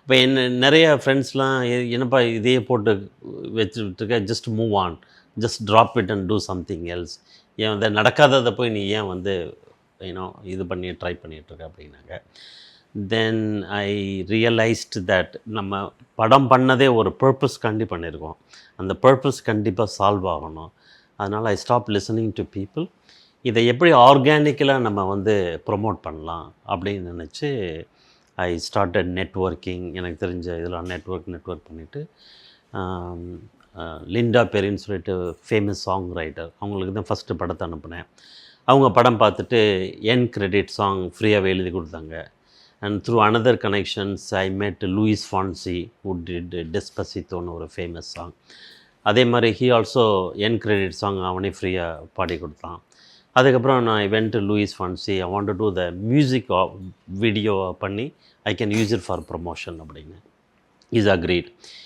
இப்போ என்ன நிறைய ஃப்ரெண்ட்ஸ்லாம் என்னப்பா இதையே போட்டு வச்சுட்டுருக்க, just move on, just drop it and do something else. ஏன் வந்து நடக்காததை போய் நீ ஏன் வந்து இது பண்ணி ட்ரை பண்ணிகிட்ருக்க அப்படின்னாங்க. தென் ஐ ரியலைஸ்ட் தட் நம்ம படம் பண்ணதே ஒரு பர்பஸ்க்காண்டி பண்ணியிருக்கோம். அந்த பர்பஸ் கண்டிப்பாக சால்வ் ஆகணும். அதனால் I stop listening to people. இதை எப்படி ஆர்கானிக்கலாக நம்ம வந்து ப்ரொமோட் பண்ணலாம் அப்படின்னு நினச்சி ஐ ஸ்டார்டட் நெட்வொர்க்கிங். எனக்கு தெரிஞ்ச இதெல்லாம் நெட்வொர்க் பண்ணிவிட்டு லிண்டா பெரின்னு சொல்லிட்டு ஃபேமஸ் சாங் ரைட்டர், அவங்களுக்கு தான் ஃபஸ்ட்டு படத்தை அனுப்புனேன். அவங்க படம் பார்த்துட்டு என் கிரெடிட் சாங் ஃப்ரீயாகவே எழுதி கொடுத்தாங்க. And through another connections I met Luis Fonsi who did டெஸ்பசித்தோன்னு ஒரு ஃபேமஸ் சாங். அதே மாதிரி ஹீ ஆல்சோ என் கிரெடிட் சாங் அவனே ஃப்ரீயாக பாடி கொடுத்தான். அதுக்கப்புறம் நான் went Luis Fonsi, I want to do the music video பண்ணி I can use it for promotion அப்படின்னு. Is agreed.